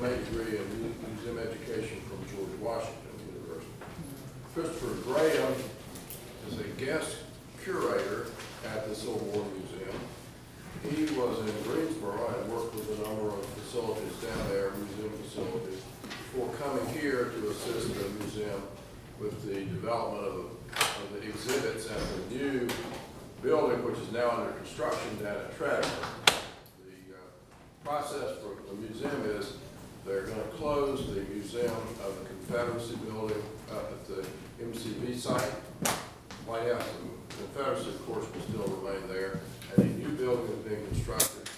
BMA degree in museum education from George Washington University. Christopher Graham is a guest curator at the Civil War Museum. He was in Greensboro and worked with a number of facilities down there, museum facilities, before coming here to assist the museum with the development of the exhibits at the new building, which is now under construction down at Treason. The process for the museum is they're going to close the Museum of the Confederacy building up at the MCV site. White House and Confederacy, of course, will still remain there, and a new building is being constructed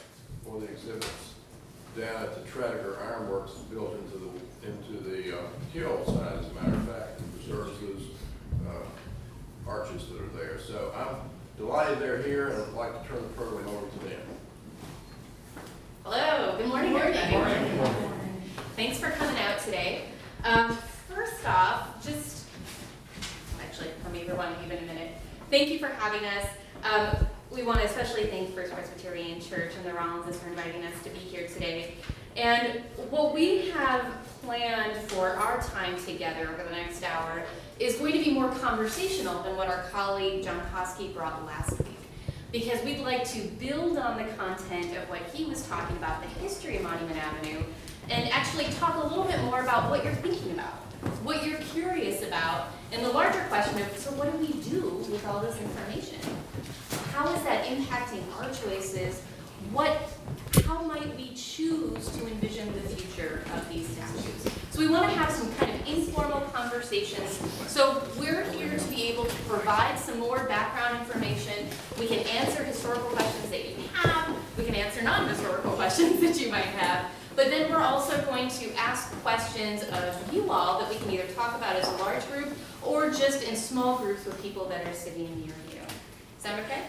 for the exhibits down at the Tredegar Ironworks is built into the hillside, as a matter of fact, and preserves those arches that are there. So I'm delighted they're here, and I'd like to turn the program over to them. Hello, good morning, everybody. Good morning. Thanks for coming out today. First off, just actually, for me, everyone, even a minute. Thank you for having us. We want to especially thank First Presbyterian Church and the Rollinses for inviting us to be here today. And what we have planned for our time together over the next hour is going to be more conversational than what our colleague John Koski brought last week. Because we'd like to build on the content of what he was talking about, the history of Monument Avenue, and actually talk a little bit more about what you're thinking about, what you're curious about, and the larger question of, so what do we do with all this information? How is that impacting our choices? How might we choose to envision the future of these statues? So we want to have some kind of informal conversations. So we're here to be able to provide some more background information. We can answer historical questions that you have. We can answer non-historical questions that you might have. But then we're also going to ask questions of you all that we can either talk about as a large group or just in small groups with people that are sitting near you. Sound okay?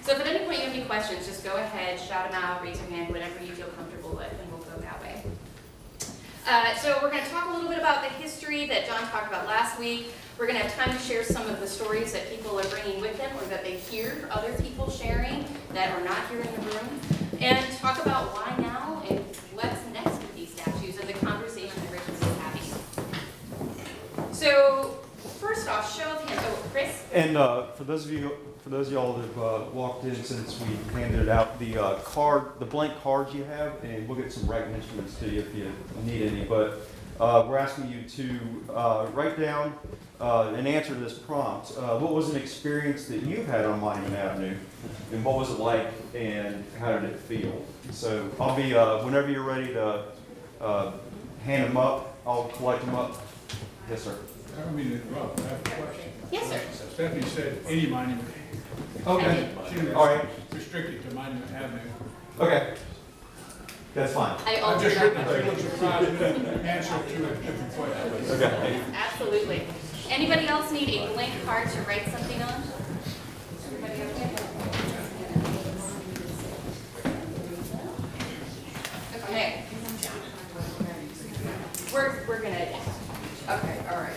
So if at any point you have any questions, just go ahead, shout them out, raise your hand, whatever you feel comfortable with, and we'll go that way. So we're going to talk a little bit about the history that John talked about last week. We're going to have time to share some of the stories that people are bringing with them or that they hear other people sharing that are not here in the room, and talk about why now and what's next with these statues and the conversation that Rich is having. So first off, show of hands. Oh, Chris? And for those of y'all that have walked in since we handed it out, the blank cards you have, and we'll get some writing instruments to you if you need any, but we're asking you to write down an answer to this prompt. What was an experience that you've had on Monument Avenue, and what was it like, and how did it feel? So I'll be, whenever you're ready to hand them up, I'll collect them up. Yes, sir. I don't mean to interrupt, I have a question. Yes, sir. Stephanie said any monument. Okay. She was All right. restricted to Monument Avenue. Okay. That's fine. I've just written a Pulitzer Prize answer to a different question. Okay. Absolutely. Anybody else need a blank card to write something on? Everybody okay? Okay. We're gonna. Okay. All right.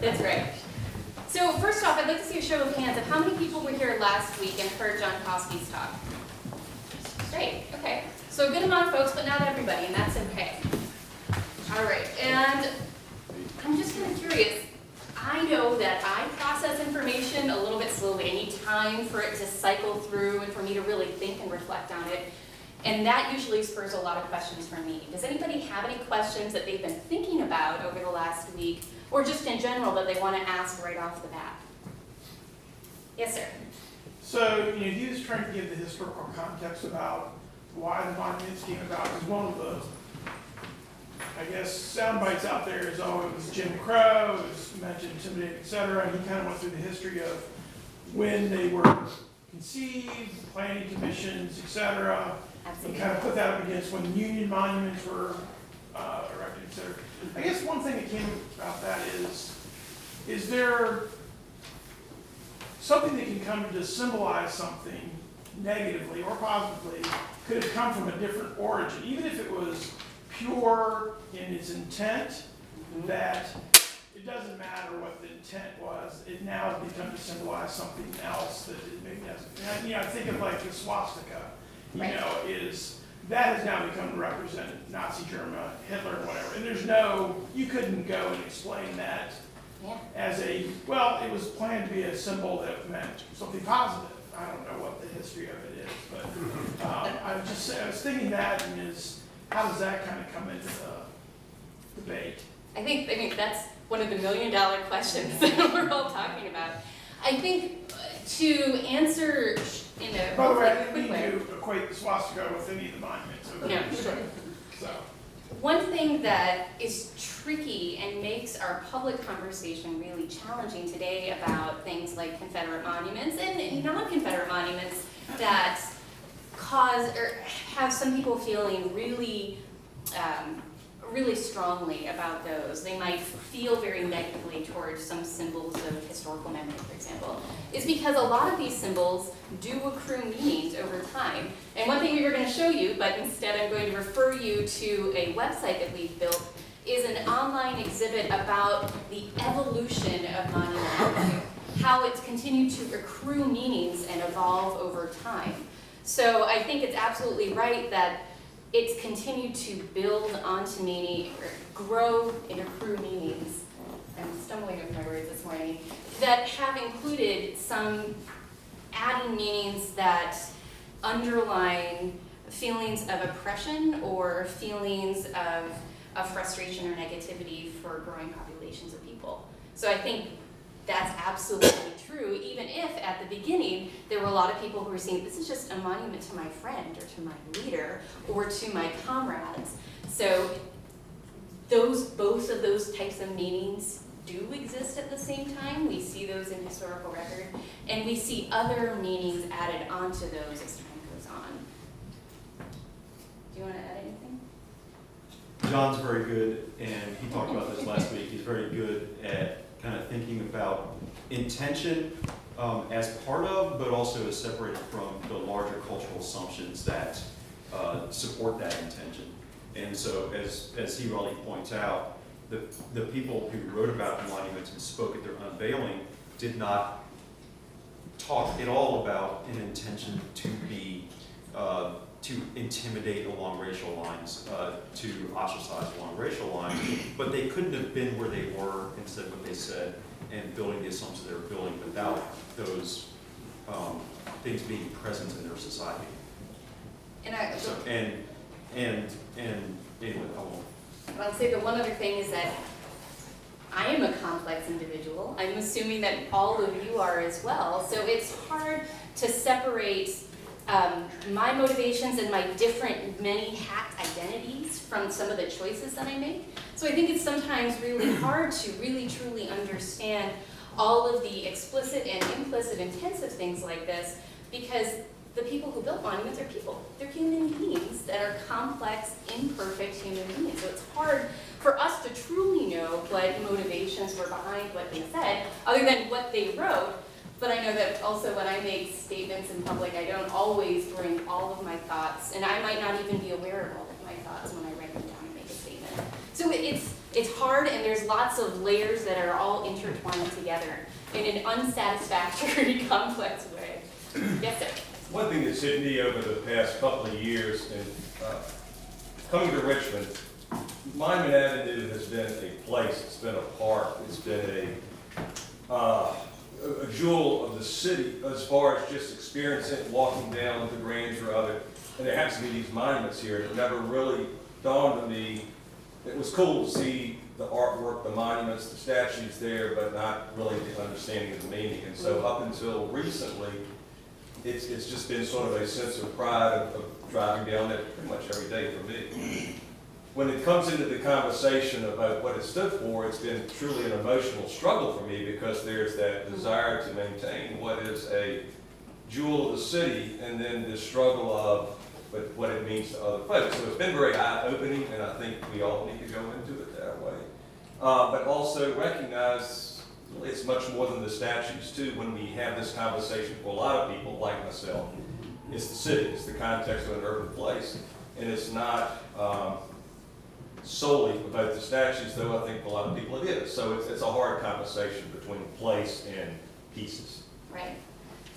That's great. So first off, I'd like to see a show of hands of how many people were here last week and heard John Koski's talk. Great. Okay. So a good amount of folks, but not everybody, and that's okay. All right. And I'm just kind of curious. I know that I process information a little bit slowly. I need time for it to cycle through and for me to really think and reflect on it. And that usually spurs a lot of questions from me. Does anybody have any questions that they've been thinking about over the last week, or just in general that they want to ask right off the bat? Yes, sir. So, he was trying to give the historical context about why the monuments came about. Because one of the, I guess, sound bites out there is, oh, it was Jim Crow, it was mentioned, intimidated, etc. And he kind of went through the history of when they were conceived, planning commissions, etc. And kind of put that up against when Union monuments were erected, etc. I guess one thing that came about that is there something that can come to symbolize something negatively or positively could have come from a different origin, even if it was pure in its intent, that it doesn't matter what the intent was, it now has become to symbolize something else that it maybe doesn't. I think of like the swastika, is that has now become to represent Nazi Germany, Hitler, and whatever. And there's no, you couldn't go and explain that Yeah. as a, well, it was planned to be a symbol that meant something positive. I don't know what the history of it is, but I was thinking that, and how does that kind of come into the debate? I mean, that's one of the $1 million questions that we're all talking about. I think to answer in a By the way, I quick didn't way. mean to equate the swastika with any of the monuments. No, sure. So, One thing that is tricky and makes our public conversation really challenging today about things like Confederate monuments and non-Confederate monuments that cause or have some people feeling really, really strongly about those. They might feel very negatively towards some symbols of historical memory, for example, is because a lot of these symbols do accrue meanings over time. And one thing we were going to show you, but instead I'm going to refer you to a website that we've built, is an online exhibit about the evolution of monuments, how it's continued to accrue meanings and evolve over time. So I think it's absolutely right that it's continued to build onto meaning, or grow and accrue meanings. I'm stumbling over my words this morning, that have included some adding meanings that underline feelings of oppression or feelings of frustration or negativity for growing populations of people. So I think that's absolutely true, even if at the beginning there were a lot of people who were saying, this is just a monument to my friend or to my leader or to my comrades. So both of those types of meanings do exist at the same time. We see those in historical record, and we see other meanings added onto those as time goes on. Do you want to add anything? John's very good, and he talked about this last week. He's very good at kind of thinking about intention as part of, but also as separated from the larger cultural assumptions that support that intention. And so, as he rightly points out, the people who wrote about the monuments and spoke at their unveiling did not talk at all about an intention to be to intimidate along racial lines, to ostracize along racial lines, but they couldn't have been where they were and said what they said and building the assumptions they were building without those things being present in their society. And And anyway, I won't. I'll say the one other thing is that I am a complex individual. I'm assuming that all of you are as well. So it's hard to separate my motivations and my different many hacked identities from some of the choices that I make. So I think it's sometimes really hard to really truly understand all of the explicit and implicit intents of things like this, because the people who built monuments are people. They're human beings that are complex, imperfect human beings. So it's hard for us to truly know what motivations were behind what they said, other than what they wrote. But I know that also when I make statements in public, I don't always bring all of my thoughts, and I might not even be aware of all of my thoughts when I write them down and make a statement. So it's hard, and there's lots of layers that are all intertwined together in an unsatisfactory, complex way. Yes, sir. One thing that's hit me over the past couple of years, and coming to Richmond, Monument Avenue has been a place, it's been a park, it's been a jewel of the city as far as just experiencing it, walking down the grandeur of it. And there happens to be these monuments here, and it never really dawned on me. It was cool to see the artwork, the monuments, the statues there, but not really the understanding of the meaning. And so up until recently, it's just been sort of a sense of pride of driving down there pretty much every day for me. When it comes into the conversation about what it stood for, it's been truly an emotional struggle for me, because there's that desire to maintain what is a jewel of the city, and then the struggle of what it means to other folks. So it's been very eye-opening, and I think we all need to go into it that way. But also recognize it's much more than the statues too. When we have this conversation, for a lot of people like myself, it's the city, it's the context of an urban place, and it's not solely about the statues, though I think a lot of people it is. So it's a hard conversation between place and pieces. Right.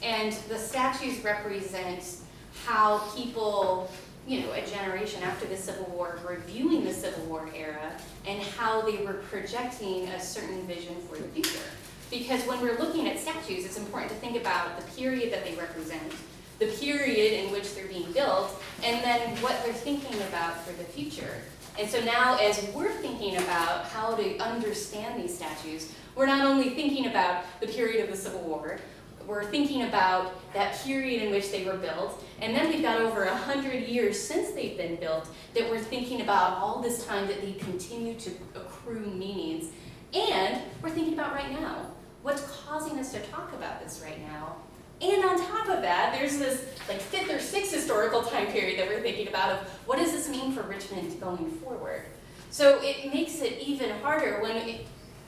And the statues represent how people a generation after the Civil War, reviewing the Civil War era and how they were projecting a certain vision for the future. Because when we're looking at statues, it's important to think about the period that they represent, the period in which they're being built, and then what they're thinking about for the future. And so now, as we're thinking about how to understand these statues, we're not only thinking about the period of the Civil War, we're thinking about that period in which they were built, and then we've got over 100 years since they've been built that we're thinking about all this time that they continue to accrue meanings. And we're thinking about right now, what's causing us to talk about this right now. And on top of that, there's this like 5th or 6th historical time period that we're thinking about of what does this mean for Richmond going forward. So it makes it even harder when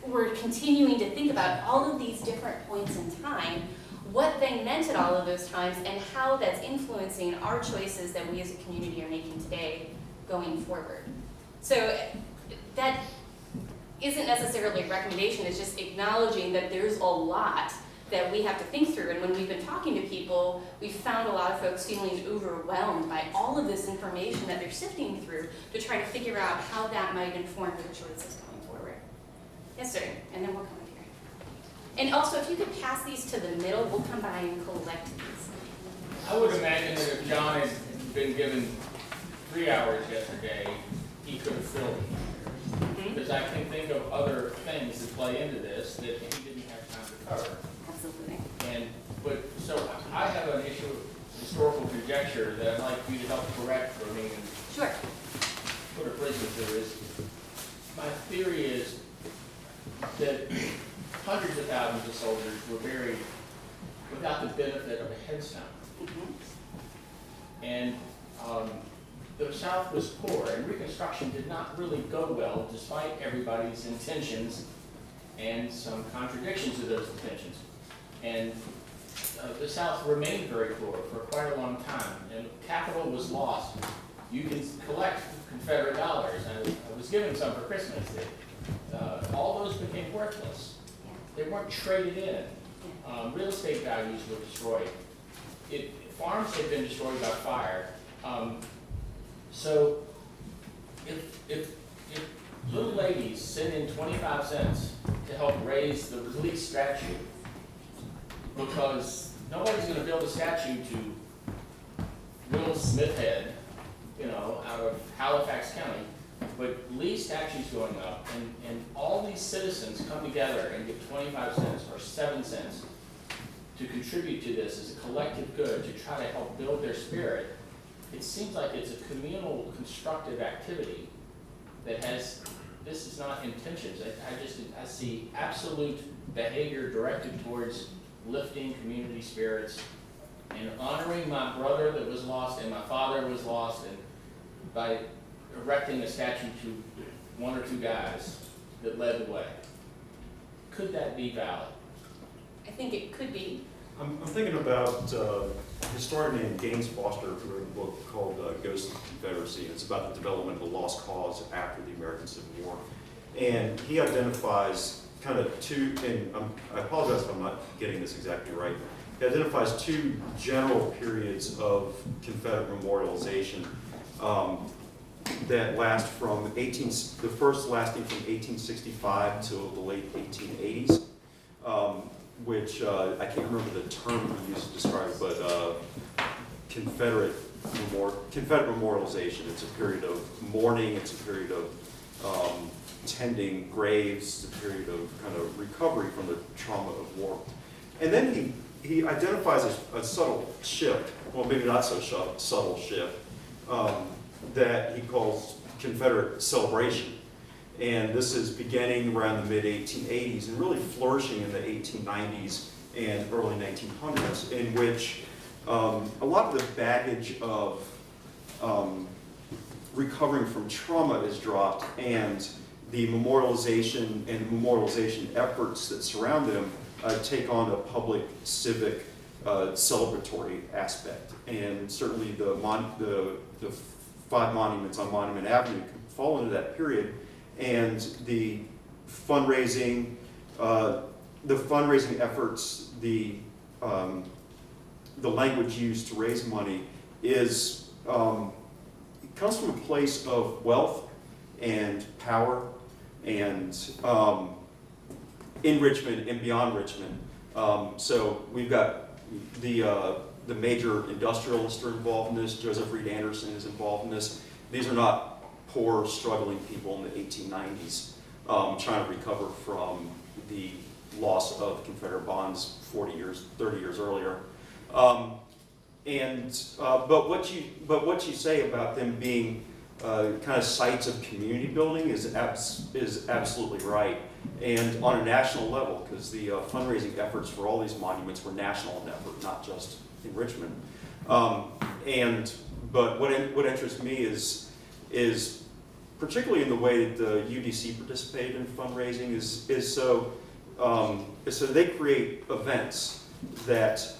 we're continuing to think about all of these different points in time, what they meant at all of those times, and how that's influencing our choices that we as a community are making today going forward. So that isn't necessarily a recommendation, it's just acknowledging that there's a lot that we have to think through. And when we've been talking to people, we've found a lot of folks feeling overwhelmed by all of this information that they're sifting through to try to figure out how that might inform their choices going forward. Yes, sir, and then we'll come up here. And also, if you could pass these to the middle, we'll come by and collect these. I would imagine that if John had been given 3 hours yesterday, he could have filled it. Because I can think of other things that play into this that he didn't have time to cover. Absolutely. So I have an issue of historical conjecture that I'd like you to help correct for me and Sure. put a prison to is, my theory is that hundreds of thousands of soldiers were buried without the benefit of a headstone. And the South was poor, and Reconstruction did not really go well, despite everybody's intentions and some contradictions to those intentions. And the South remained very poor for quite a long time, and capital was lost. You can collect Confederate dollars, and I was given some for Christmas. All those became worthless. They weren't traded in. Real estate values were destroyed. Farms had been destroyed by fire. So if little ladies send in 25 cents to help raise the release statue, because nobody's going to build a statue to Will Smithhead, out of Halifax County, but Lee statue's going up, and all these citizens come together and give 25 cents or 7 cents to contribute to this as a collective good to try to help build their spirit. It seems like it's a communal, constructive activity that has, this is not intentions. I see absolute behavior directed towards lifting community spirits and honoring my brother that was lost and my father was lost, and by erecting a statue to 1 or 2 guys that led the way. Could that be valid? I think it could be. I'm thinking about a historian named Gaines Foster, who wrote a book called Ghosts of the Confederacy, and it's about the development of the lost cause after the American Civil War. And he identifies kind of two, and I apologize if I'm not getting this exactly right, he identifies 2 general periods of Confederate memorialization that last from the first lasting from 1865 till the late 1880s. Which I can't remember the term he used to describe it, but Confederate memorialization. It's a period of mourning, it's a period of tending graves, it's a period of kind of recovery from the trauma of war. And then he identifies a subtle shift, well maybe not so subtle shift, that he calls Confederate celebration. And this is beginning around the mid-1880s and really flourishing in the 1890s and early 1900s, in which a lot of the baggage of recovering from trauma is dropped, and the memorialization and memorialization efforts that surround them take on a public, civic, celebratory aspect. And certainly the 5 monuments on Monument Avenue fall into that period. And the fundraising efforts, the language used to raise money is comes from a place of wealth and power and in Richmond and beyond Richmond. So we've got the major industrialists are involved in this. Joseph Reed Anderson is involved in this. These are not poor, struggling people in the 1890s trying to recover from the loss of Confederate bonds 30 years earlier. But what you say about them being kind of sites of community building is absolutely right, and on a national level, because the fundraising efforts for all these monuments were national in effort, not just in Richmond. But what interests me is particularly in the way that the UDC participated in fundraising is so they create events that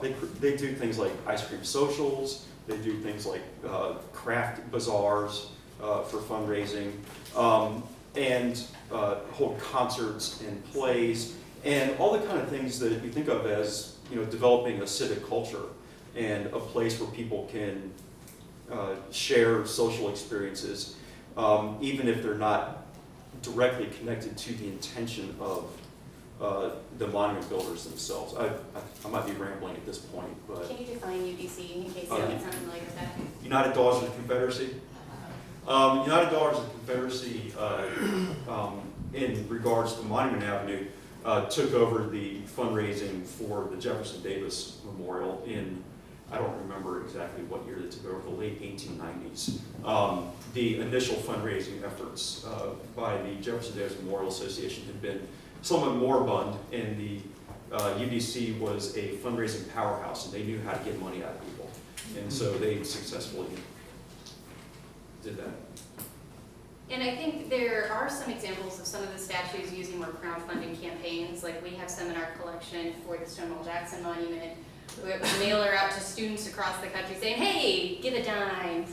they do things like ice cream socials, they do things like craft bazaars for fundraising, and hold concerts and plays, and all the kind of things that you think of as, you know, developing a civic culture and a place where people can share social experiences, even if they're not directly connected to the intention of the monument builders themselves. I might be rambling at this point, but... Can you define UDC in case it's something like that? United Daughters of the Confederacy. United Daughters of the Confederacy, in regards to Monument Avenue, took over the fundraising for the Jefferson Davis Memorial in, I don't remember exactly what year they took over, the late 1890s. The initial fundraising efforts by the Jefferson Davis Memorial Association had been somewhat moribund, and the UDC was a fundraising powerhouse, and they knew how to get money out of people. And so they successfully did that. And I think there are some examples of some of the statues using more crowdfunding campaigns. Like we have some in our collection for the Stonewall Jackson Monument. We have a mailer out to students across the country saying, hey, give a dime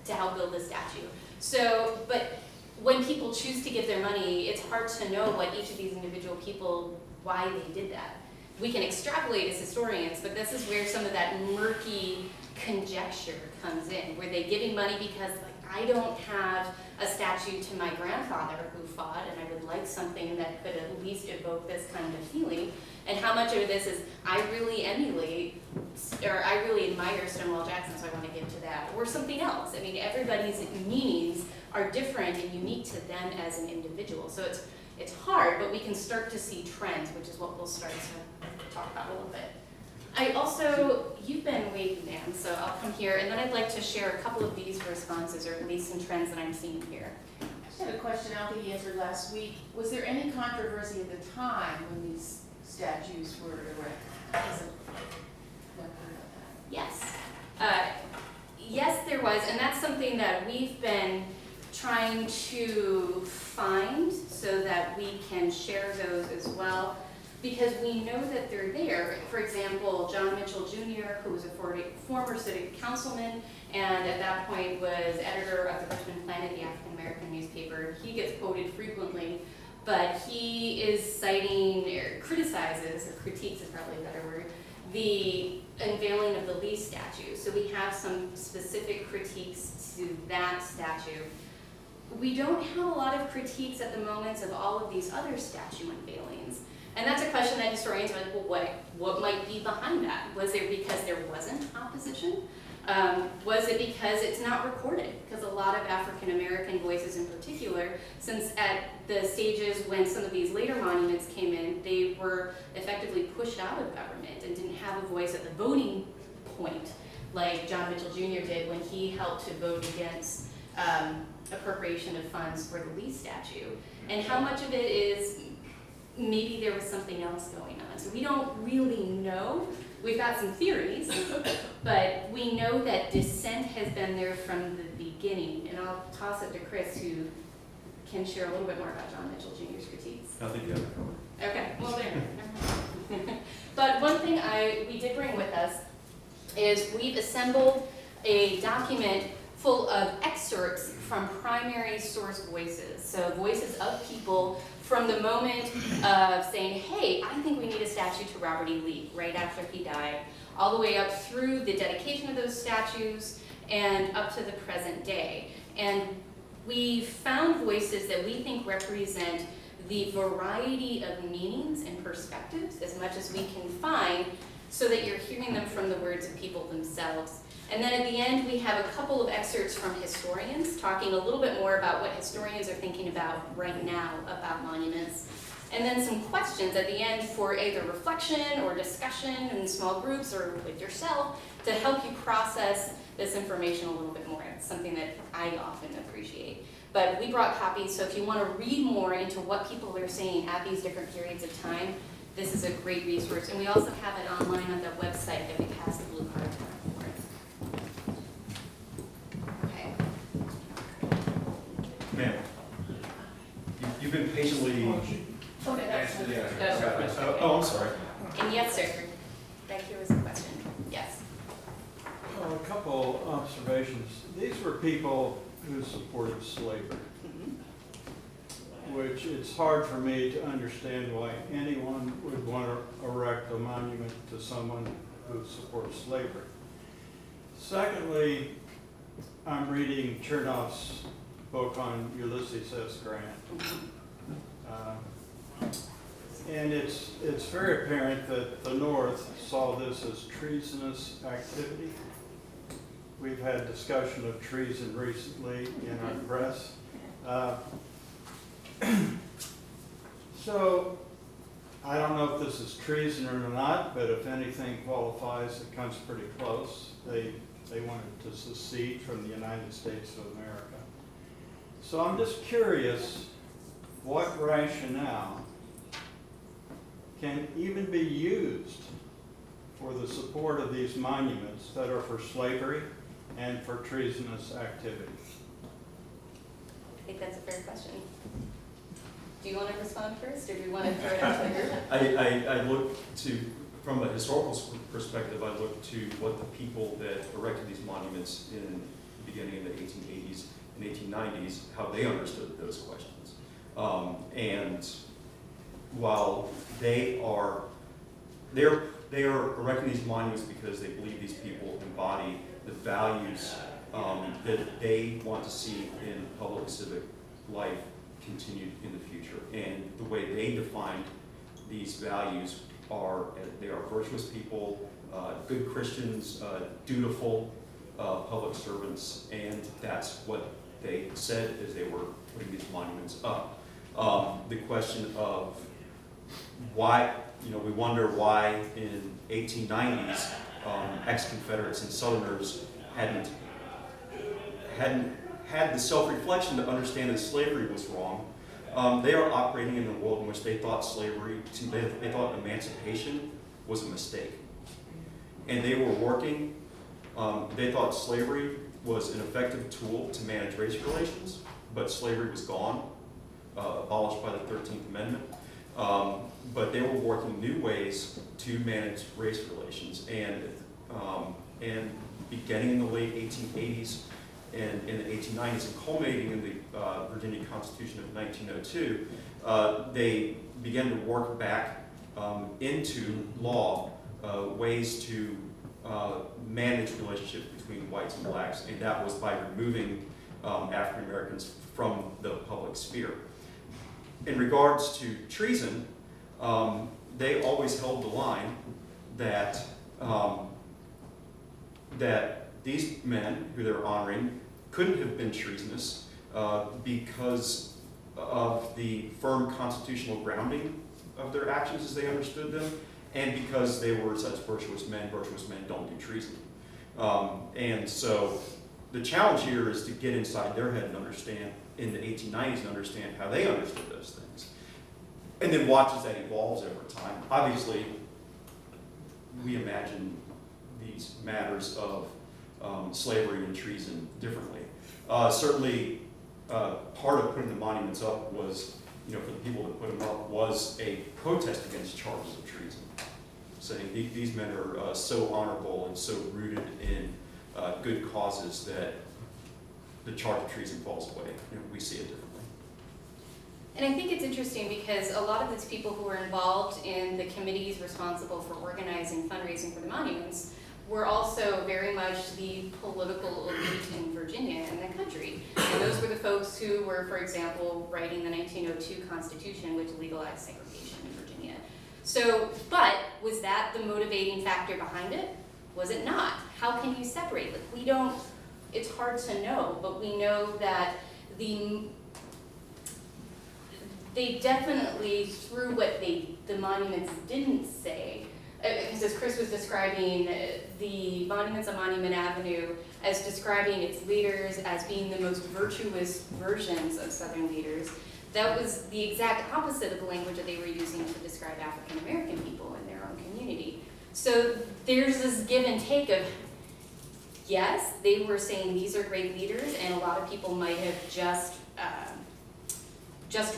to help build this statue. So, but when people choose to give their money, it's hard to know what each of these individual people, why they did that. We can extrapolate as historians, but this is where some of that murky conjecture comes in. Were they giving money because, like, I don't have a statue to my grandfather who fought, and I would like something that could at least evoke this kind of feeling? And how much of this is, I really emulate, or I really admire Stonewall Jackson, so I want to give to that, or something else. I mean, everybody's meanings are different and unique to them as an individual. So it's hard, but we can start to see trends, which is what we'll start to talk about a little bit. You've been waiting, Dan, so I'll come here, and then I'd like to share a couple of these responses, or at least some trends that I'm seeing here. I just had a question I don't think you answered last week. Was there any controversy at the time when these statues were erected? Yes. Yes, there was, and that's something that we've been trying to find so that we can share those as well, because we know that they're there. For example, John Mitchell Jr., who was a former city councilman, and at that point was editor of the Richmond Planet, the African American newspaper. He gets quoted frequently, but he is citing, or criticizes, or critiques is probably a better word, the unveiling of the Lee statue. So we have some specific critiques to that statue. We don't have a lot of critiques at the moment of all of these other statue unveilings. And that's a question that historians are like, well, what might be behind that? Was it because there wasn't opposition? Was it because it's not recorded? Because a lot of African American voices in particular, since at the stages when some of these later monuments came in, they were effectively pushed out of government and didn't have a voice at the voting point, like John Mitchell Jr. did when he helped to vote against appropriation of funds for the Lee statue. And how much of it is maybe there was something else going on. So we don't really know. We've got some theories, but we know that dissent has been there from the beginning. And I'll toss it to Chris, who can share a little bit more about John Mitchell Jr.'s critiques. I think you have it covered. Okay, well there. But one thing we did bring with us is we've assembled a document full of excerpts from primary source voices. So voices of people from the moment of saying, hey, I think we need a statue to Robert E. Lee, right after he died, all the way up through the dedication of those statues, and up to the present day. And we found voices that we think represent the variety of meanings and perspectives as much as we can find, so that you're hearing them from the words of people themselves. And then at the end, we have a couple of excerpts from historians talking a little bit more about what historians are thinking about right now about monuments. And then some questions at the end for either reflection or discussion in small groups or with yourself to help you process this information a little bit more. It's something that I often appreciate. But we brought copies, so if you want to read more into what people are saying at these different periods of time, this is a great resource. And we also have it online on the website that we passed the blue card for. Okay. Ma'am, you've been patiently. Okay, that's. Oh, I'm sorry. And yes, sir. Back here was a question. Yes. Well, a couple observations. These were people who supported slavery, which it's hard for me to understand why anyone would want to erect a monument to someone who supports slavery. Secondly, I'm reading Chernoff's book on Ulysses S. Grant. And it's very apparent that the North saw this as treasonous activity. We've had discussion of treason recently in our press. So I don't know if this is treason or not, but if anything qualifies, it comes pretty close. They wanted to secede from the United States of America. So I'm just curious what rationale can even be used for the support of these monuments that are for slavery and for treasonous activities. I think that's a fair question. Do you want to respond first, or do you want to throw it out to the group? I look to, from a historical perspective, I look to what the people that erected these monuments in the beginning of the 1880s and 1890s, how they understood those questions. And while they are erecting these monuments because they believe these people embody the values that they want to see in public civic life continued in the future. And the way they define these values are, they are virtuous people, good Christians, dutiful public servants, and that's what they said as they were putting these monuments up. The question of why, we wonder why in 1890s ex-Confederates and Southerners hadn't had the self-reflection to understand that slavery was wrong. They are operating in a world in which they thought slavery, they thought emancipation was a mistake. And they were working, they thought slavery was an effective tool to manage race relations, but slavery was gone, abolished by the 13th Amendment. But they were working new ways to manage race relations, and beginning in the late 1880s and in the 1890s and culminating in the Virginia Constitution of 1902, they began to work back into law ways to manage relationships between whites and blacks, and that was by removing African Americans from the public sphere. In regards to treason, they always held the line that that these men who they're honoring couldn't have been treasonous because of the firm constitutional grounding of their actions as they understood them, and because they were such virtuous men. Virtuous men don't do treason. And so the challenge here is to get inside their head and understand, in the 1890s, and understand how they understood those things. And then watch as that evolves over time. Obviously, we imagine these matters of slavery and treason differently. Certainly, part of putting the monuments up was, for the people that put them up, was a protest against charges of treason, saying these men are so honorable and so rooted in good causes that the charge of treason falls away. We see it differently. And I think it's interesting because a lot of these people who were involved in the committees responsible for organizing fundraising for the monuments were also very much the political elite in Virginia and the country. And those were the folks who were, for example, writing the 1902 Constitution, which legalized segregation in Virginia. So, but was that the motivating factor behind it? Was it not? How can you separate? Like, we don't, it's hard to know, but we know that they definitely, through what the monuments didn't say, because as Chris was describing the monuments on Monument Avenue as describing its leaders as being the most virtuous versions of Southern leaders, that was the exact opposite of the language that they were using to describe African American people in their own community. So there's this give and take of, yes, they were saying these are great leaders, and a lot of people might have just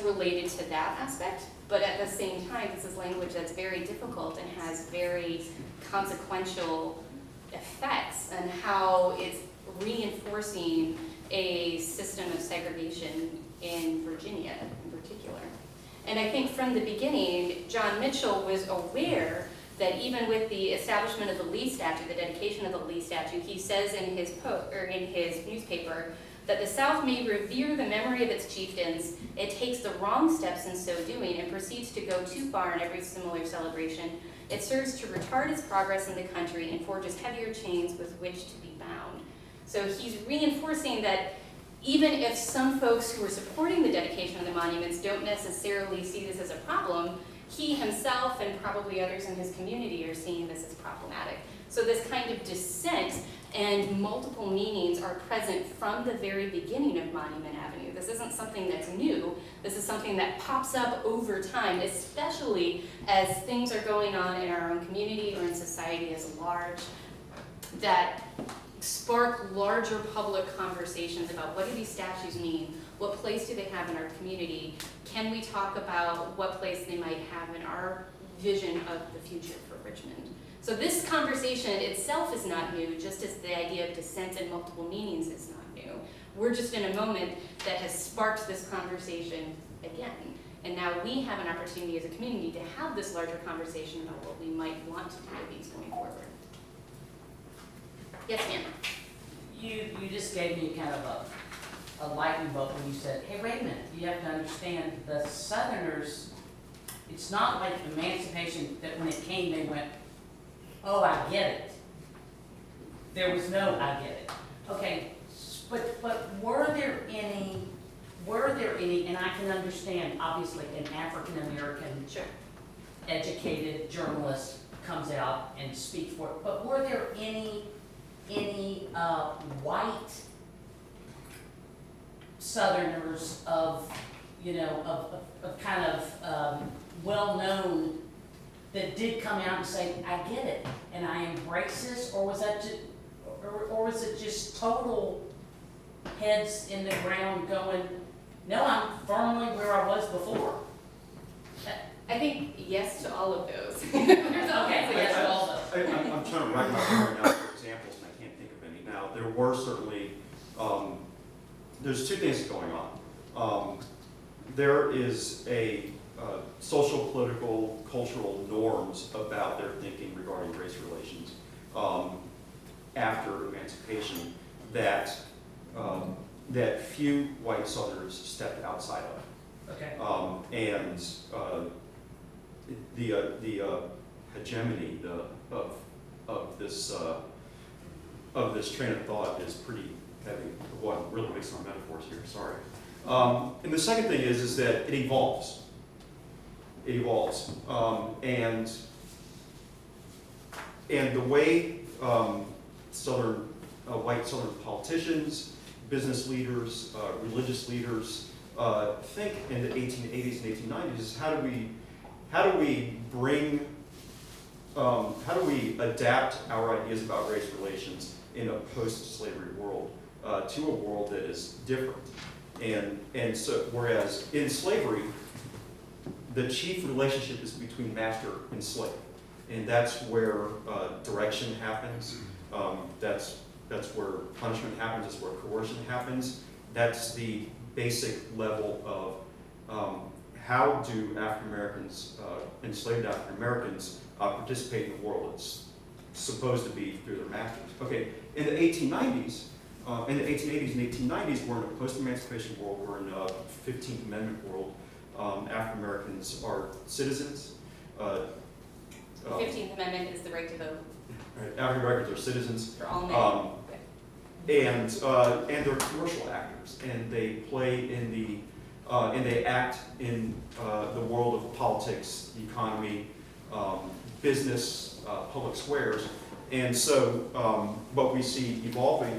related to that aspect, but at the same time, this is language that's very difficult and has very consequential effects on how it's reinforcing a system of segregation in Virginia in particular. And I think from the beginning, John Mitchell was aware that even with the establishment of the Lee Statute, the dedication of the Lee Statute, he says in his newspaper that the South may revere the memory of its chieftains, it takes the wrong steps in so doing and proceeds to go too far in every similar celebration. It serves to retard its progress in the country and forges heavier chains with which to be bound. So he's reinforcing that even if some folks who are supporting the dedication of the monuments don't necessarily see this as a problem, he himself and probably others in his community are seeing this as problematic. So this kind of dissent and multiple meanings are present from the very beginning of Monument Avenue. This isn't something that's new. This is something that pops up over time, especially as things are going on in our own community or in society as large that spark larger public conversations about what do these statues mean? What place do they have in our community? Can we talk about what place they might have in our vision of the future for Richmond? So this conversation itself is not new, just as the idea of dissent and multiple meanings is not new. We're just in a moment that has sparked this conversation again. And now we have an opportunity as a community to have this larger conversation about what we might want to do with these going forward. Yes, ma'am? You just gave me kind of a lightning bolt when you said, hey, wait a minute, you have to understand the Southerners, it's not like emancipation that when it came they went, oh, I get it. There was no, I get it. Okay, but were there any, and I can understand, obviously, an African-American educated journalist comes out and speaks for it, but were there any white Southerners of, of kind of well-known that did come out and say, I get it, and I embrace this, or was that just, or was it just total heads in the ground going, no, I'm firmly where I was before? I think yes to all of those. Okay, yes to all of those. I'm trying to rack my memory now for examples, and I can't think of any now. There were certainly, there's two things going on. There is a social, political, cultural norms about their thinking regarding race relations after emancipation that that few white Southerners stepped outside of. Okay. And the hegemony of this train of thought is pretty heavy. Well, I'm really mixing our metaphors here. Sorry. And the second thing is that it evolves. It evolves, and the way white Southern politicians, business leaders, religious leaders think in the 1880s and 1890s is how do we adapt our ideas about race relations in a post-slavery world to a world that is different, and so whereas in slavery the chief relationship is between master and slave, and that's where direction happens. That's where punishment happens. That's where coercion happens. That's the basic level of how do African Americans, enslaved African Americans, participate in the world. supposed to be through their masters. Okay, in the 1890s, in the 1880s and 1890s, we're in a post-emancipation world, we're in a 15th Amendment world. African Americans are citizens. 15th Amendment is the right to vote Right, African Americans are citizens. for all men. And they're commercial actors, and they play in the, and they act in the world of politics, the economy, business, public squares. And so what we see evolving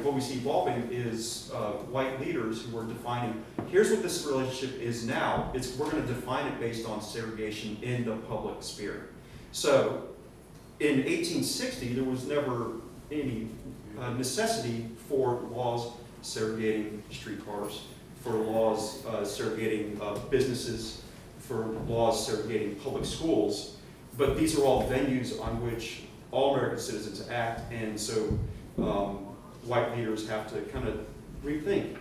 is white leaders who are defining, here's what this relationship is now. We're going to define it based on segregation in the public sphere. So in 1860, there was never any necessity for laws segregating streetcars, for laws segregating businesses, for laws segregating public schools. But these are all venues on which all American citizens act, and so white leaders have to kind of rethink,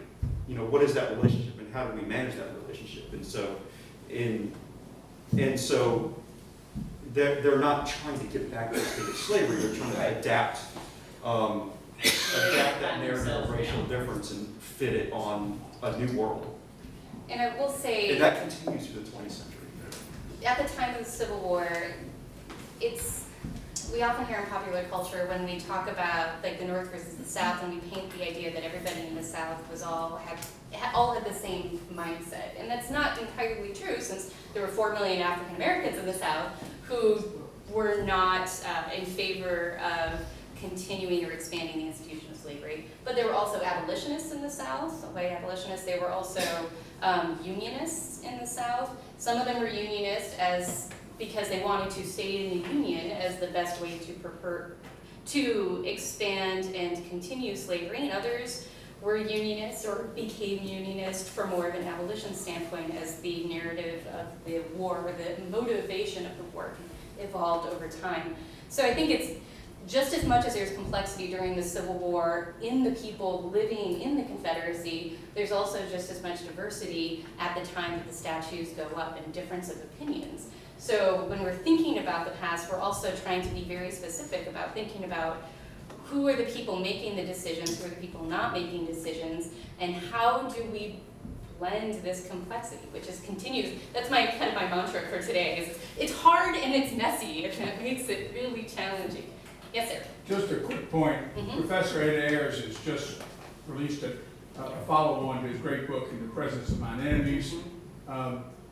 what is that relationship and how do we manage that relationship? And so they're not trying to get back to the state of slavery, they're trying to adapt that narrative of racial difference and fit it on a new world. And I will say, And that continues through the 20th century. at the time of the Civil War, we often hear in popular culture when we talk about like the North versus the South, and we paint the idea that everybody in the South was all had the same mindset. And that's not entirely true, since there were 4 million African Americans in the South who were not in favor of continuing or expanding the institution of slavery. But there were also abolitionists in the South, white abolitionists. There were also unionists in the South. Some of them were unionists because they wanted to stay in the Union as the best way to expand and continue slavery, and others were unionists or became unionists from more of an abolition standpoint as the narrative of the war, or the motivation of the war evolved over time. So I think it's just as much as there's complexity during the Civil War in the people living in the Confederacy, there's also just as much diversity at the time that the statues go up and difference of opinions. So when we're thinking about the past, we're also trying to be very specific about thinking about who are the people making the decisions, who are the people not making decisions, and how do we blend this complexity, which is continues. That's my kind of my mantra for today. Is it's hard and it's messy, and it makes it really challenging. Yes, sir. Just a quick point. Mm-hmm. Professor Ed Ayers has just released a follow-on to his great book, In the Presence of Mine Enemies.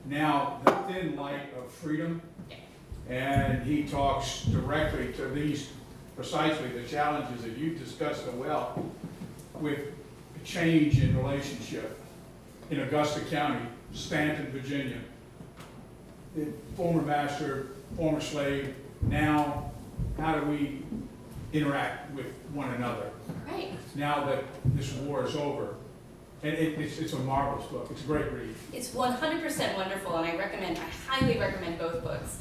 Now, The Thin Light of Freedom. And he talks directly to these, precisely the challenges that you've discussed so well, with a change in relationship in Augusta County, Stanton, Virginia. The former master, former slave, now how do we interact with one another? Right. Now that this war is over. And it's a marvelous book. It's a great read. It's 100% wonderful, and I highly recommend both books.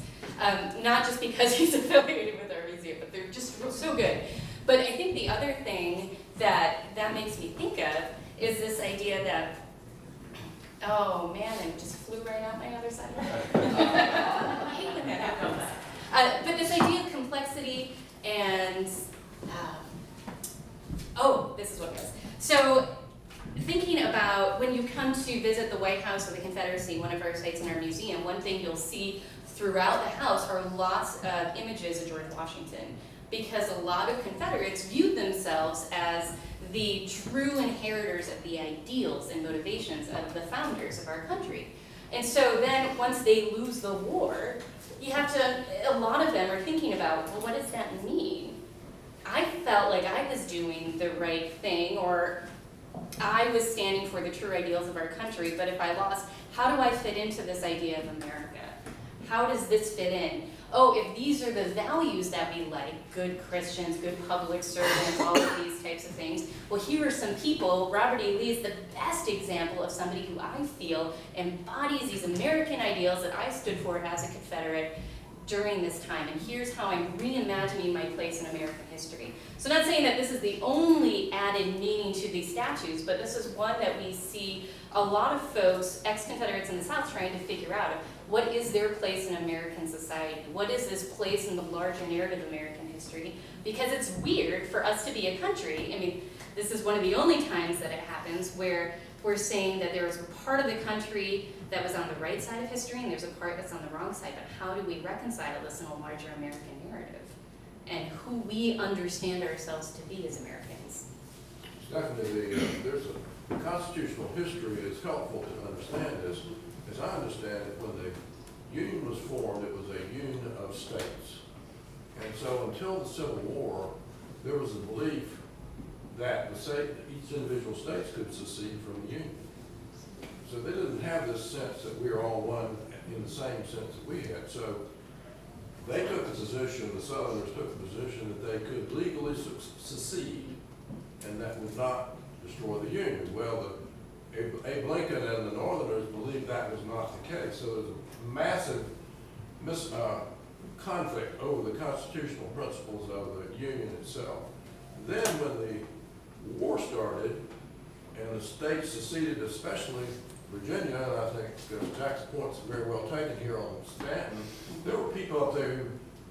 Not just because he's affiliated with our museum, but they're just so good. But I think the other thing that makes me think of is this idea that, oh man, it just flew right out my other side of the head. I hate when that happens. But this idea of complexity and, this is what it was. So, thinking about when you come to visit the White House or the Confederacy, one of our sites in our museum, one thing you'll see throughout the house are lots of images of George Washington, because a lot of Confederates viewed themselves as the true inheritors of the ideals and motivations of the founders of our country. And so then once they lose the war, a lot of them are thinking about, well, what does that mean? I felt like I was doing the right thing, or I was standing for the true ideals of our country, but if I lost, how do I fit into this idea of America? How does this fit in? Oh, if these are the values that we like, good Christians, good public servants, all of these types of things, well, here are some people. Robert E. Lee is the best example of somebody who I feel embodies these American ideals that I stood for as a Confederate, during this time, and here's how I'm reimagining my place in American history. So not saying that this is the only added meaning to these statues, but this is one that we see a lot of folks, ex-Confederates in the South, trying to figure out. What is their place in American society? What is this place in the larger narrative of American history? Because it's weird for us to be a country. I mean, this is one of the only times that it happens where we're saying that there was a part of the country that was on the right side of history and there's a part that's on the wrong side, but how do we reconcile this in a larger American narrative? And who we understand ourselves to be as Americans. Definitely, there's a constitutional history is helpful to understand this. As I understand it, when the Union was formed, it was a union of states. And so until the Civil War, there was a belief that each individual states could secede from the Union. So they didn't have this sense that we are all one in the same sense that we had. So they took the position, the Southerners took the position that they could legally secede and that would not destroy the Union. Well, Abe Lincoln and the Northerners believed that was not the case. So there's a massive conflict over the constitutional principles of the Union itself. Then when the war started and the states seceded, especially Virginia, and I think Jack's point's very well taken here on Stanton, there were people up there who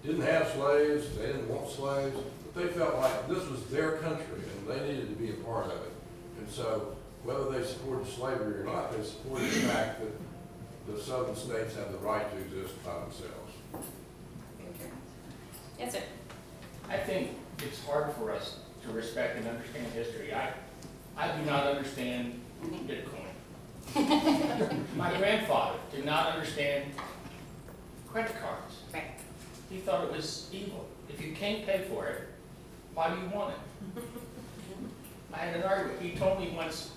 didn't have slaves, they didn't want slaves, but they felt like this was their country and they needed to be a part of it. And so whether they supported slavery or not, they supported the fact that the southern states have the right to exist by themselves. Yes, sir. I think it's hard for us to respect and understand history. I do not understand Bitcoin. My grandfather did not understand credit cards. Right. He thought it was evil. If you can't pay for it, why do you want it? I had an argument. He told me once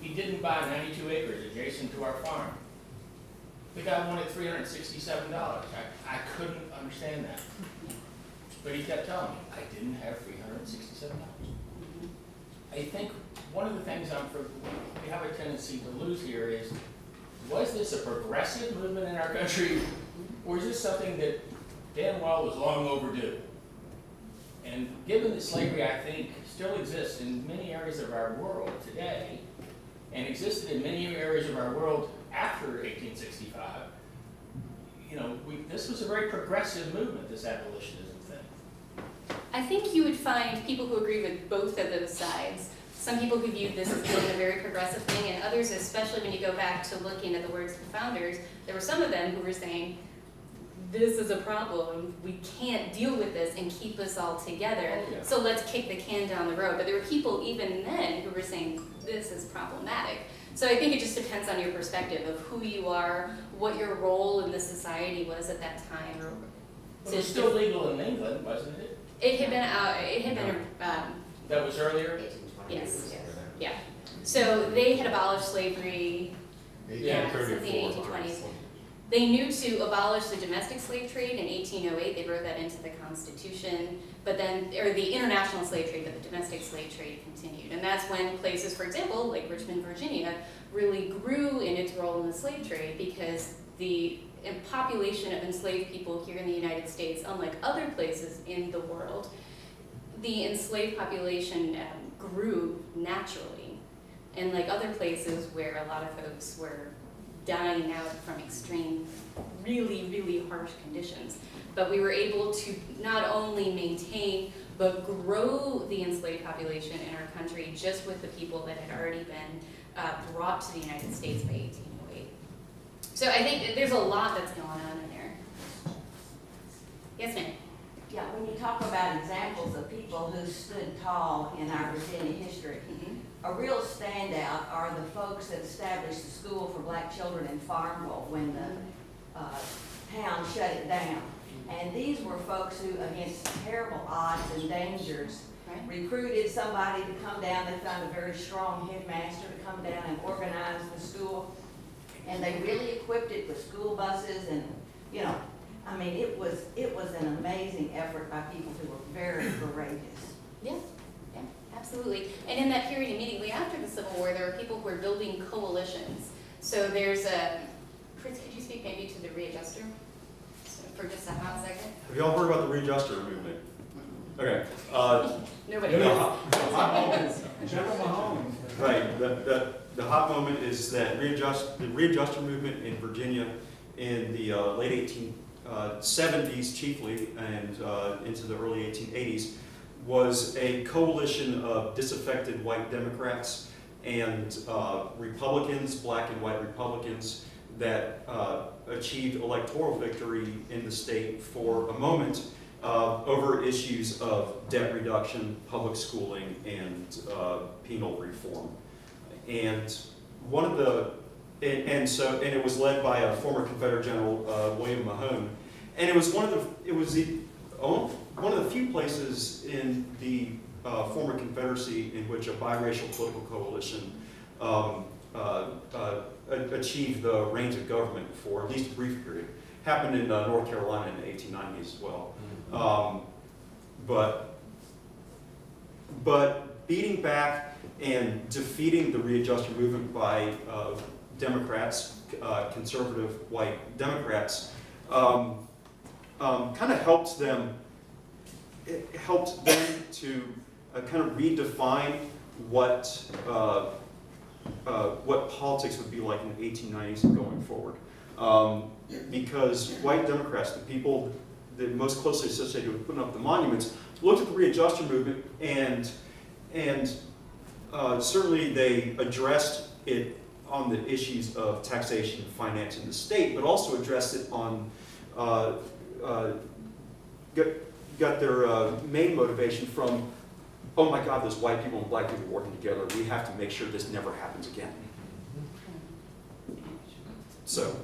he didn't buy 92 acres adjacent to our farm. The guy wanted $367. I couldn't understand that. But he kept telling me, I didn't have $367. I think one of the things we have a tendency to lose here is, was this a progressive movement in our country, or is this something that damn well was long overdue? And given that slavery, I think, still exists in many areas of our world today, and existed in many areas of our world after 1865, you know, this was a very progressive movement, this abolitionism thing. I think you would find people who agree with both of those sides. Some people who viewed this as being a very progressive thing, and others, especially when you go back to looking at the words of the founders, there were some of them who were saying, this is a problem, we can't deal with this and keep us all together, Oh, yeah. so let's kick the can down the road. But there were people even then who were saying, this is problematic. So I think it just depends on your perspective of who you are, what your role in the society was at that time. It was still legal in England, wasn't it? It had been, That was earlier? yes, yeah. So they had abolished slavery, Yeah, since the 1820s. They knew to abolish the domestic slave trade in 1808. They wrote that into the Constitution, but then, or the international slave trade, but the domestic slave trade continued. And that's when places, for example, like Richmond, Virginia, really grew in its role in the slave trade, because the population of enslaved people here in the United States, unlike other places in the world, the enslaved population grew naturally. And like other places where a lot of folks were dying out from extreme, really, really harsh conditions. But we were able to not only maintain, but grow the enslaved population in our country just with the people that had already been brought to the United States by 1808. So I think there's a lot that's going on in there. Yes, ma'am? Yeah, when you talk about examples of people who stood tall in our Virginia history, a real standout are the folks that established the school for black children in Farmville when the town shut it down. And these were folks who, against terrible odds and dangers, recruited somebody to come down. They found a very strong headmaster to come down and organize the school. And they really equipped it with school buses and, you know, I mean, it was an amazing effort by people who were very courageous. Yeah, yeah, absolutely. And in that period immediately after the Civil War, there were people who were building coalitions. So there's a, Chris, could you speak maybe to the readjuster? So for just a hot second? Have y'all heard about the readjuster movement? Okay. Nobody You knows. know, General Mahone. Right. The hot moment is that the readjuster movement in Virginia in the late 1870s chiefly and into the early 1880s was a coalition of disaffected white Democrats and Republicans, black and white Republicans, that achieved electoral victory in the state for a moment over issues of debt reduction, public schooling, and penal reform. And one of the, and it was led by a former Confederate General, William Mahone, and it was one of the few places in the former Confederacy in which a biracial political coalition achieved the reins of government for at least a brief period. Happened in North Carolina in the 1890s as well. But beating back and defeating the readjuster movement by Democrats, conservative white Democrats, kind of helped them. It helped them to kind of redefine what politics would be like in the 1890s and going forward. Because white Democrats, the people that most closely associated with putting up the monuments, looked at the readjuster movement and certainly they addressed it on the issues of taxation and finance in the state, but also addressed it on got their main motivation from, oh my God, there's white people and black people working together. We have to make sure this never happens again. So,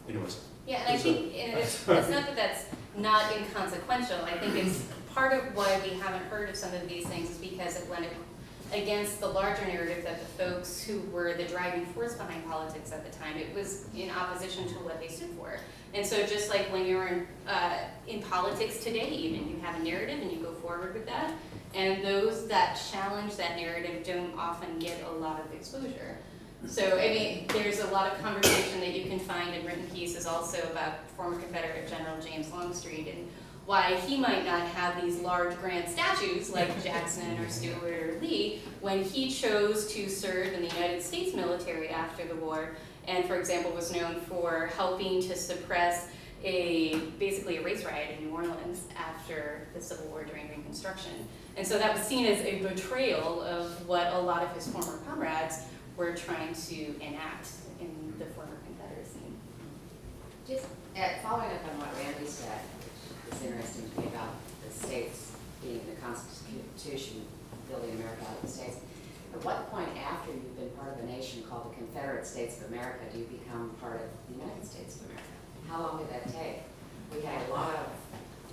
anyways. Yeah, and I think it's not that that's not inconsequential. I think it's part of why we haven't heard of some of these things is because it went against the larger narrative that the folks who were the driving force behind politics at the time, it was in opposition to what they stood for. And so just like when you're in politics today even, you have a narrative and you go forward with that, and those that challenge that narrative don't often get a lot of exposure. So, I mean, there's a lot of conversation that you can find in written pieces also about former Confederate General James Longstreet and why he might not have these large grand statues like Jackson or Stewart or Lee when he chose to serve in the United States military after the war, and for example was known for helping to suppress basically a race riot in New Orleans after the Civil War during Reconstruction. And so that was seen as a betrayal of what a lot of his former comrades were trying to enact in the former Confederacy. Just following up on what Randy said, which is interesting to me about the states being the Constitution, building America out of the states. At what point after you've been part of a nation called the Confederate States of America do you become part of the United States of America? How long did that take? We had a lot of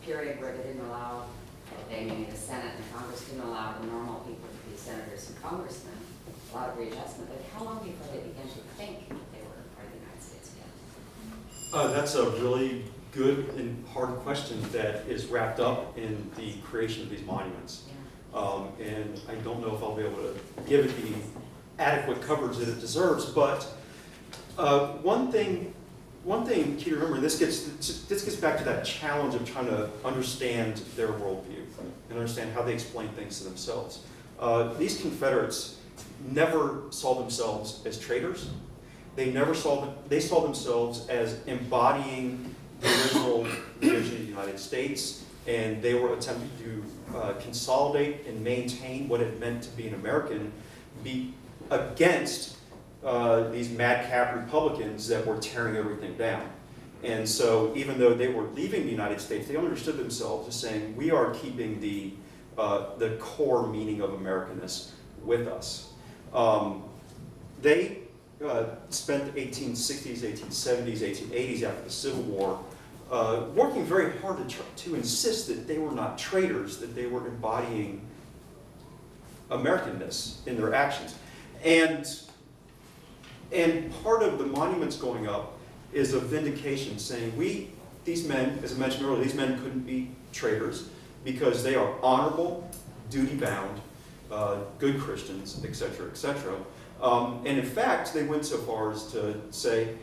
period where they didn't allow, they meaning the Senate and Congress didn't allow the normal people to be senators and congressmen. A lot of readjustment, but how long before they began to think that they were part of the United States again? That's a really good and hard question that is wrapped up in the creation of these monuments. And I don't know if I'll be able to give it the adequate coverage that it deserves, but one thing key to remember, this gets back to that challenge of trying to understand their worldview and understand how they explain things to themselves. These Confederates never saw themselves as traitors. They saw themselves as embodying the original vision of the United States, and they were attempting to consolidate and maintain what it meant to be an American, be against these madcap Republicans that were tearing everything down. And so even though they were leaving the United States, they understood themselves as saying, we are keeping the core meaning of Americanness with us. They spent the 1860s, 1870s, 1880s after the Civil War working very hard to insist that they were not traitors, that they were embodying Americanness in their actions. And part of the monuments going up is a vindication saying these men, as I mentioned earlier, these men couldn't be traitors because they are honorable, duty-bound, good Christians, etc., etc. And in fact, they went so far as to say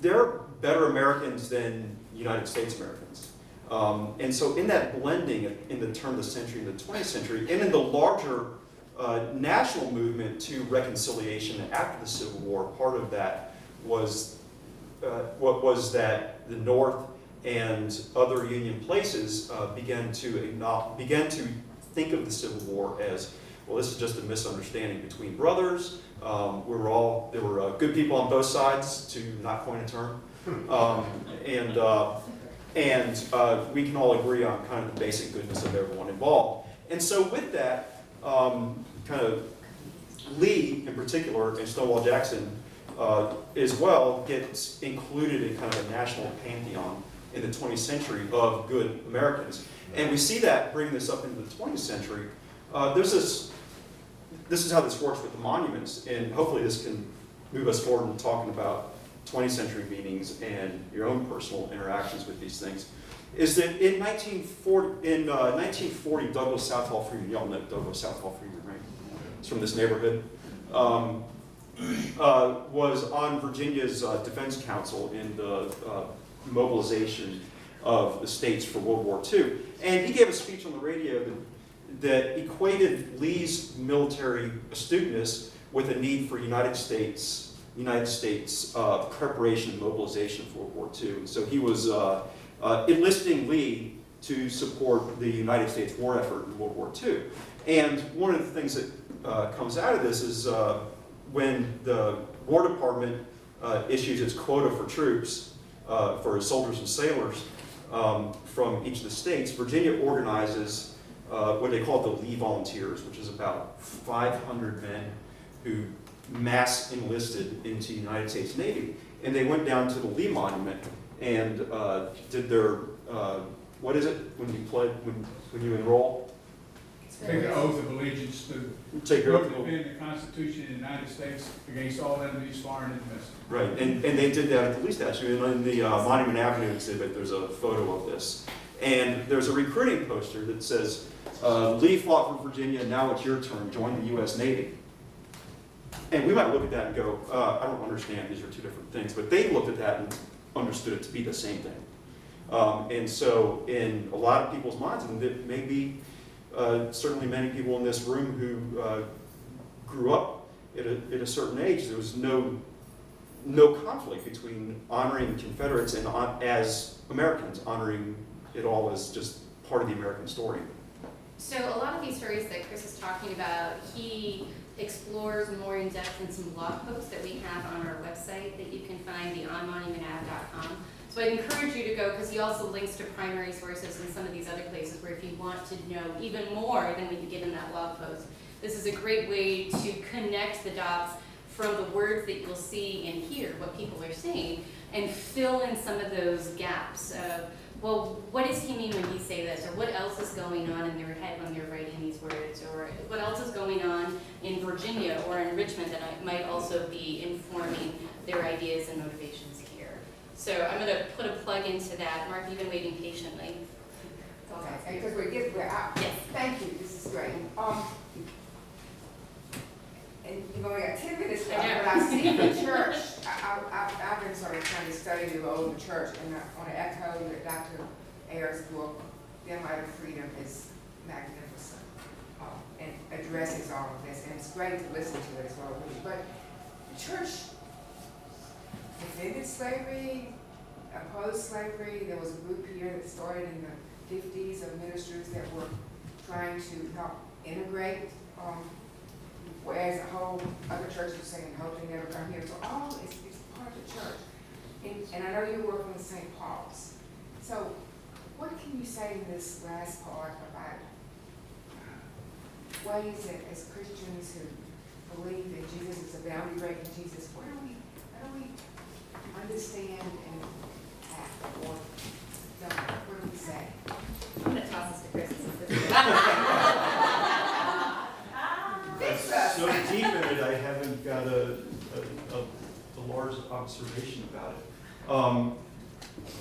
they're better Americans than United States Americans. And so in that blending in the turn of the century and the 20th century, and in the larger national movement to reconciliation after the Civil War, part of that was what was that the North and other Union places began to think of the Civil War as, well, this is just a misunderstanding between brothers. There were good people on both sides, to not coin a term, and we can all agree on kind of the basic goodness of everyone involved. And so with that, kind of Lee in particular, and Stonewall Jackson as well, gets included in kind of a national pantheon in the 20th century of good Americans. And we see that bringing this up into the 20th century. This is how this works with the monuments, and hopefully this can move us forward in talking about 20th century meanings and your own personal interactions with these things. Is that in 1940, Douglas Southall Freeman, y'all know Douglas Southall Freeman, right? It's from this neighborhood. Was on Virginia's Defense Council in the mobilization of the states for World War II. And he gave a speech on the radio that equated Lee's military astuteness with a need for United States preparation and mobilization for World War II. And so he was enlisting Lee to support the United States war effort in World War II. And one of the things that comes out of this is when the War Department issues its quota for troops, for soldiers and sailors from each of the states, Virginia organizes what they call the Lee Volunteers, which is about 500 men who mass enlisted into the United States Navy. And they went down to the Lee Monument and did their, what is it when you when you enroll? Take the oath of allegiance to Take your oath. defend the Constitution of the United States against all enemies, foreign and domestic. Right, and they did that at the Lee statue. And in the Monument Avenue exhibit, there's a photo of this. And there's a recruiting poster that says, Lee fought for Virginia, now it's your turn, join the U.S. Navy. And we might look at that and go, I don't understand, these are two different things. But they looked at that and understood it to be the same thing. And so in a lot of people's minds, and it may be certainly many people in this room who grew up at a certain age, there was no conflict between honoring Confederates and as Americans, honoring it all as just part of the American story. So a lot of these stories that Chris is talking about, he explores more in depth in some blog posts that we have on our website that you can find, theonmonumentav.com. So I'd encourage you to go, because he also links to primary sources in some of these other places where if you want to know even more than what you get in that blog post, this is a great way to connect the dots from the words that you'll see and hear, what people are saying, and fill in some of those gaps of, well, what does he mean when he say this? Or what else is going on in their head when they're writing these words? Or what else is going on in Virginia or in Richmond that might also be informing their ideas and motivations here? So I'm going to put a plug into that. Mark, you've been waiting patiently. Okay, because we're out. Yes. Thank you, this is great. And you've only got 10 minutes left, but I see the church. I've been sort of trying to study the role of the church, and I want to echo that Dr. Ayers' book, The Light of Freedom, is magnificent and addresses all of this, and it's great to listen to it as well. But the church defended slavery, opposed slavery. There was a group here that started in the 50s of ministers that were trying to help integrate, whereas the whole other churches were saying, hope they never come here. So all it's part of the church. And I know you work with St. Paul's. So what can you say in this last part about ways that as Christians who believe that Jesus is a boundary breaking Jesus, how do we understand and act or don't? What do we say? I'm going to toss this to Chris. So deep in it, I haven't got a large observation about it.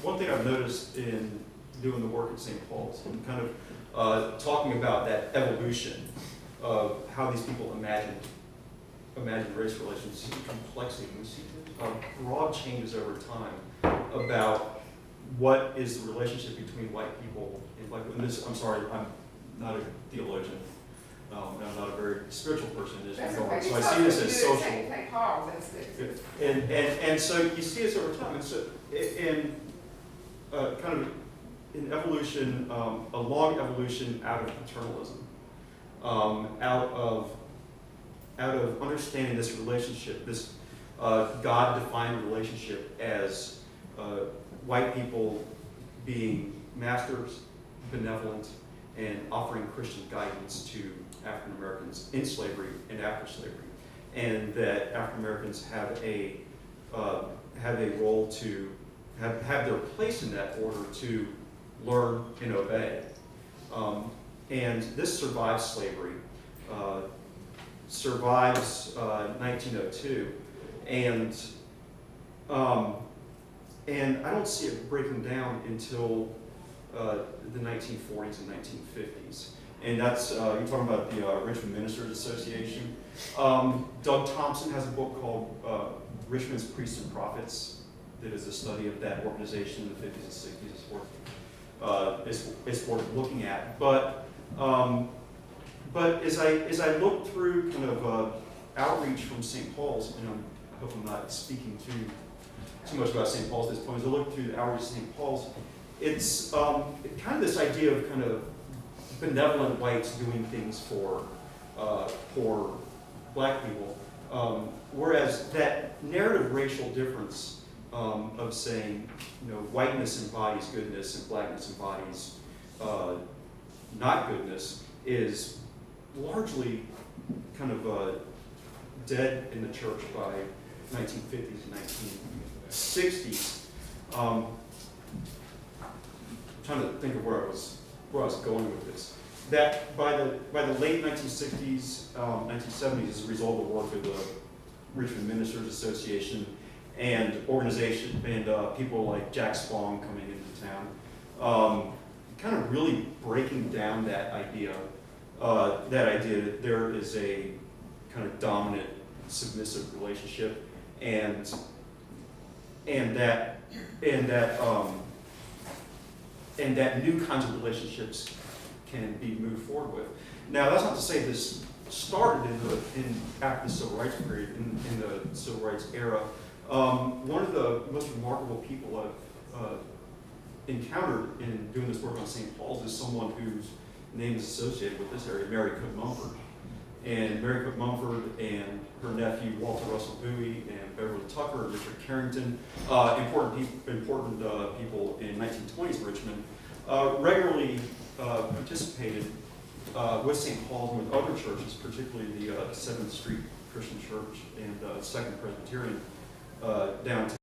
One thing I've noticed in doing the work at St. Paul's and kind of talking about that evolution of how these people imagined imagine race relations, see complexity, we see broad changes over time about what is the relationship between white people and black people. And this, I'm sorry, I'm not a theologian. I'm not a very spiritual person in this regard. So I see this as social. And so you see this over time. And so in kind of an evolution, a long evolution out of paternalism, out of understanding this relationship, this God-defined relationship as white people being masters, benevolent, and offering Christian guidance to African Americans in slavery and after slavery, and that African Americans have a role to have their place in that order to learn and obey. And this survives slavery, survives 1902, and I don't see it breaking down until the 1940s and 1950s. And that's, you're talking about the Richmond Ministers Association. Doug Thompson has a book called Richmond's Priests and Prophets that is a study of that organization in the 50s and 60s. It's worth looking at. But as I look through kind of outreach from St. Paul's, and I hope I'm not speaking too much about St. Paul's at this point, as I look through the outreach of St. Paul's, it's kind of this idea of kind of benevolent whites doing things for black people, whereas that narrative racial difference of saying, whiteness embodies goodness and blackness embodies not goodness is largely kind of dead in the church by 1950s and 1960s. Trying to think of where I was going with this. That by the late 1960s, 1970s, as a result of the work of the Richmond Ministers Association and organization and people like Jack Spong coming into town, kind of really breaking down that idea. That there is a kind of dominant, submissive relationship, and that new kinds of relationships can be moved forward with. Now, that's not to say this started after the Civil Rights period, in the Civil Rights era. One of the most remarkable people I've encountered in doing this work on St. Paul's is someone whose name is associated with this area, Mary Cook Mumford. And Mary Cook Mumford and her nephew, Walter Russell Bowie, and Beverly Tucker, and Richard Carrington, important people in 1920s Richmond, regularly participated with St. Paul's and with other churches, particularly the 7th Street Christian Church and 2nd Presbyterian downtown.